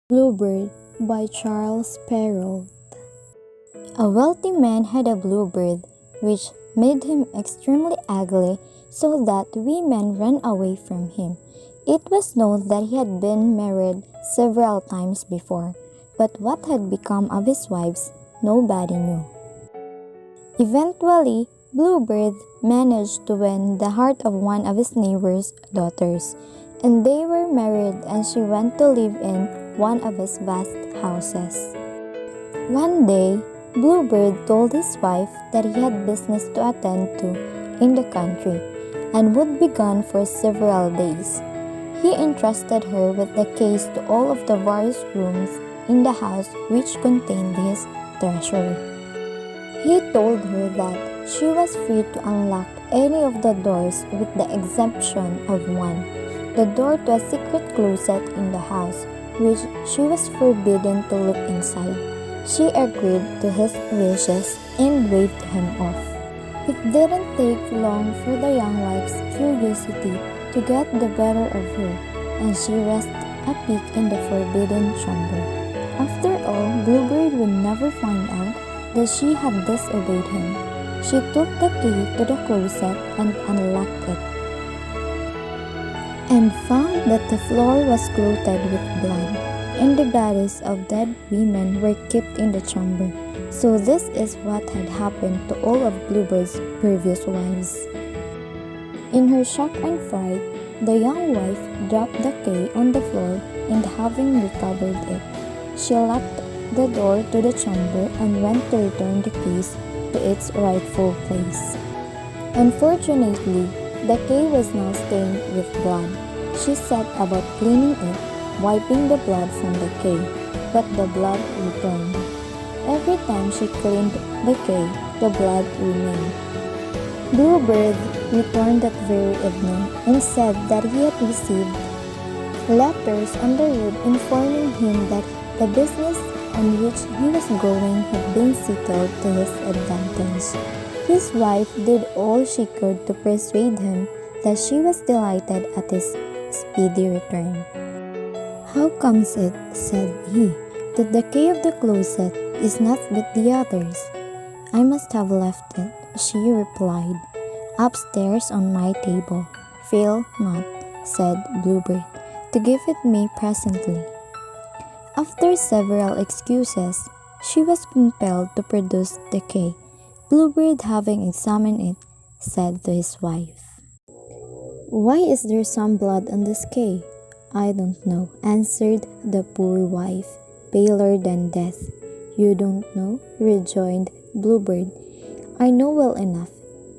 Bluebird by Charles Perrault. A wealthy man had a bluebird, which made him extremely ugly, so that women ran away from him. It was known that he had been married several times before, but what had become of his wives, nobody knew. Eventually, Bluebird managed to win the heart of one of his neighbor's daughters, and they were married, and she went to live in one of his vast houses. One day, Bluebird told his wife that he had business to attend to in the country and would be gone for several days. He entrusted her with the keys to all of the various rooms in the house which contained his treasure. He told her that she was free to unlock any of the doors with the exception of one, the door to a secret closet in the house, which she was forbidden to look inside. She agreed to his wishes and waved him off. It didn't take long for the young wife's curiosity to get the better of her, and she risked a peek in the forbidden chamber. After all, Bluebird would never find out that she had disobeyed him. She took the key to the closet and unlocked it, and found that the floor was clotted with blood, and the bodies of dead women were kept in the chamber. So this is what had happened to all of Bluebird's previous wives. In her shock and fright, the young wife dropped the key on the floor, and having recovered it, she locked the door to the chamber and went to return the keys to its rightful place. Unfortunately, the key was now stained with blood. She set about cleaning it, wiping the blood from the key, but the blood returned. Every time she cleaned the key, the blood remained. Bluebird returned that very evening and said that he had received letters on the road informing him that the business on which he was going had been settled to his advantage. His wife did all she could to persuade him that she was delighted at his speedy return. "How comes it," said he, "that the key of the closet is not with the others?" "I must have left it," she replied, "upstairs on my table. Fail not," said Bluebird, "to give it me presently." After several excuses, she was compelled to produce the key. Bluebird, having examined it, said to his wife, "Why is there some blood on this key?" "I don't know," answered the poor wife, paler than death. "You don't know?" rejoined Bluebird. "I know well enough.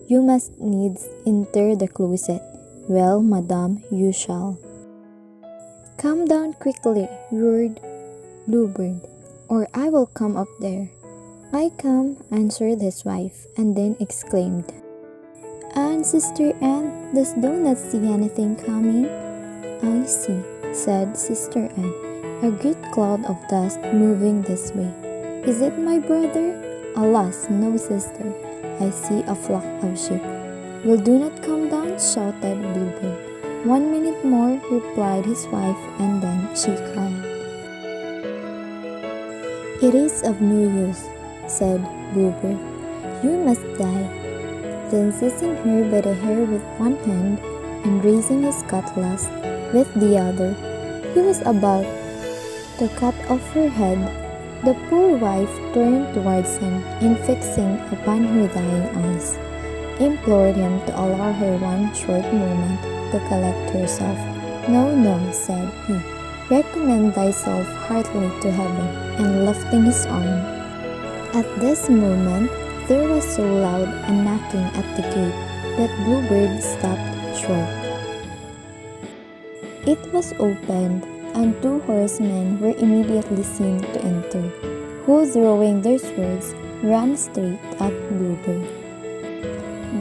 You must needs enter the closet. Well, madam, you shall." "Come down quickly," roared Bluebird, "or I will come up there." "I come," answered his wife, and then exclaimed, "Anne, Sister Anne, dost thou not see anything coming?" "I see," said Sister Anne, "a great cloud of dust moving this way. Is it my brother?" "Alas, no, sister. I see a flock of sheep." "Well, do not come down," shouted Bluebird. "1 minute more," replied his wife, and then she cried. "It is of no use," said Bluebird. "You must die." Then seizing her by the hair with one hand and raising his cutlass with the other, he was about to cut off her head. The poor wife turned towards him and, fixing upon her dying eyes, implored him to allow her one short moment to collect herself. "No, no," said he, "recommend thyself heartily to heaven," and lifting his arm. At this moment, there was so loud a knocking at the gate that Bluebird stopped short. It was opened, and 2 horsemen were immediately seen to enter, who, throwing their swords, ran straight at Bluebird.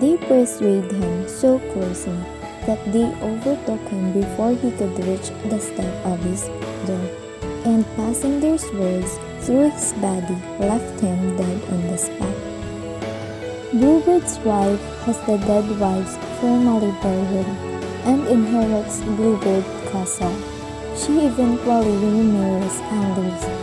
They pursued him so closely that they overtook him before he could reach the step of his door, and passing their swords through his body, left him dead on the spot. Bluebird's wife has the dead wife's formally buried and inherits Bluebird Castle. She eventually remarries and leaves,